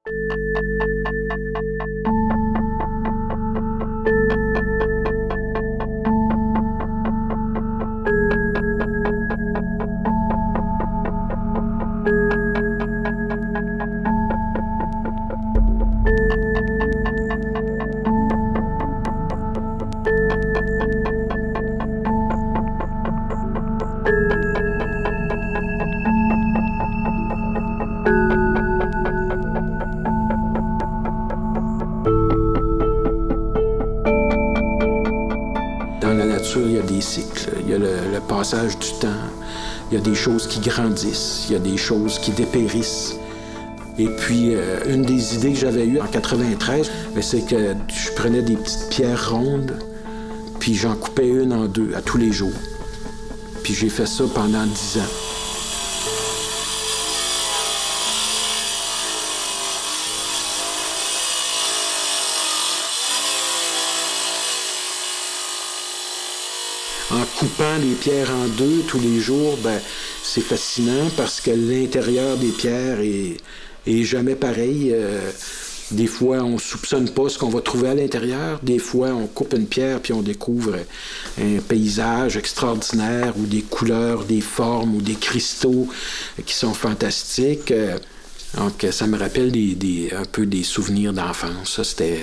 Dans la nature, il y a des cycles. Il y a le passage du temps. Il y a des choses qui grandissent. Il y a des choses qui dépérissent. Et puis, une des idées que j'avais eues en 93, c'est que je prenais des petites pierres rondes, puis j'en coupais une en deux à tous les jours. Puis j'ai fait ça pendant 10 ans. En coupant les pierres en deux tous les jours, c'est fascinant parce que l'intérieur des pierres est jamais pareil. Des fois, on ne soupçonne pas ce qu'on va trouver à l'intérieur. Des fois, on coupe une pierre puis on découvre un paysage extraordinaire ou des couleurs, des formes ou des cristaux qui sont fantastiques. Donc, ça me rappelle un peu des souvenirs d'enfance. Ça, c'était,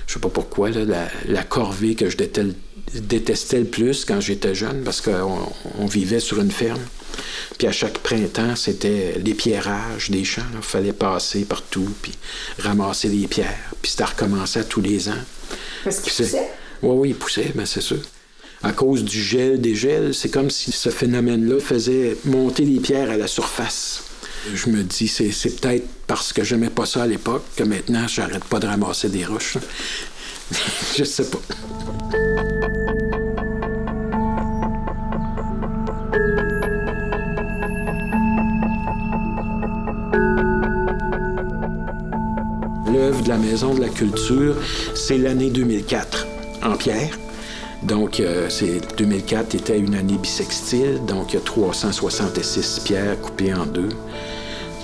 je sais pas pourquoi, là, la corvée que je détestais le plus quand j'étais jeune parce qu'on vivait sur une ferme. Puis à chaque printemps, c'était les pierrages des champs. Il fallait passer partout, puis ramasser les pierres. Puis ça recommençait tous les ans. Parce qu'il poussait? Oui, il poussait, c'est sûr. À cause du gel, des gels, c'est comme si ce phénomène-là faisait monter les pierres à la surface. Je me dis, c'est peut-être parce que j'aimais pas ça à l'époque que maintenant, j'arrête pas de ramasser des roches. Je sais pas. L'œuvre de la Maison de la Culture, c'est l'année 2004, en pierre. Donc, 2004 était une année bissextile, donc il y a 366 pierres coupées en deux,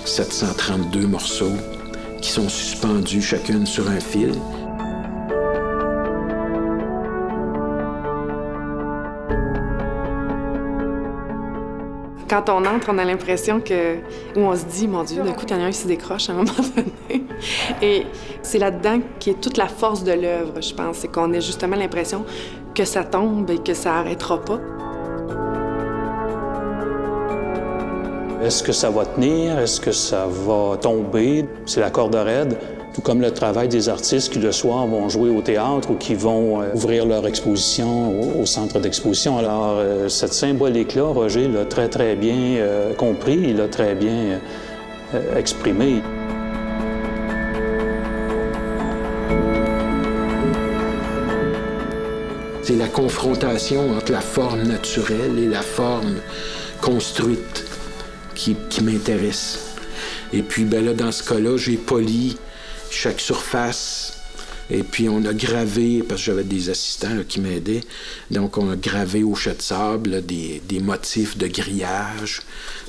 732 morceaux qui sont suspendus chacune sur un fil. Quand on entre, on a l'impression où on se dit, mon Dieu, d'un coup, il y en a un qui se décroche à un moment donné. Et c'est là-dedans qu'est toute la force de l'œuvre, je pense. C'est qu'on a justement l'impression que ça tombe et que ça n'arrêtera pas. Est-ce que ça va tenir? Est-ce que ça va tomber? C'est la corde raide. Tout comme le travail des artistes qui, le soir, vont jouer au théâtre ou qui vont ouvrir leur exposition au centre d'exposition. Alors, cette symbolique-là, Roger l'a très, très bien compris, il l'a très bien exprimé. C'est la confrontation entre la forme naturelle et la forme construite qui m'intéresse. Et puis, là, dans ce cas-là, j'ai poli chaque surface. Et puis, on a gravé, parce que j'avais des assistants là, qui m'aidaient, donc on a gravé au chat de sable là, des motifs de grillage.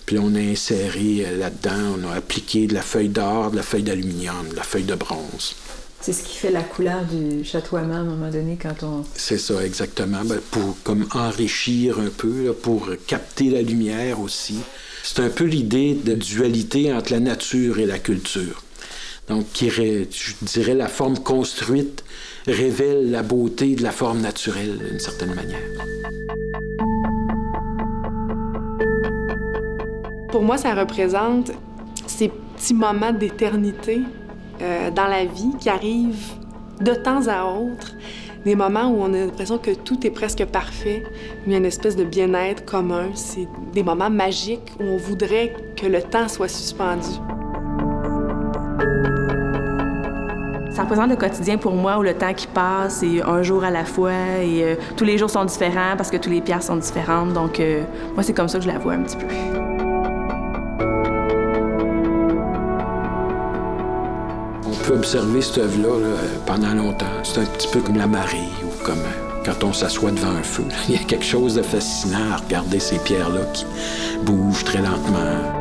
Puis on a inséré là-dedans, on a appliqué de la feuille d'or, de la feuille d'aluminium, de la feuille de bronze. C'est ce qui fait la couleur du chatoiement à un moment donné quand on... C'est ça, exactement. Pour comme enrichir un peu, là, pour capter la lumière aussi. C'est un peu l'idée de dualité entre la nature et la culture. Donc, je dirais, la forme construite révèle la beauté de la forme naturelle, d'une certaine manière. Pour moi, ça représente ces petits moments d'éternité dans la vie qui arrivent de temps à autre. Des moments où on a l'impression que tout est presque parfait, il y a une espèce de bien-être commun. C'est des moments magiques où on voudrait que le temps soit suspendu. Ça représente le quotidien pour moi où le temps qui passe et un jour à la fois et tous les jours sont différents parce que toutes les pierres sont différentes. Donc, moi, c'est comme ça que je la vois un petit peu. On peut observer cette œuvre-là pendant longtemps. C'est un petit peu comme la marée ou comme quand on s'assoit devant un feu. Il y a quelque chose de fascinant à regarder ces pierres-là qui bougent très lentement.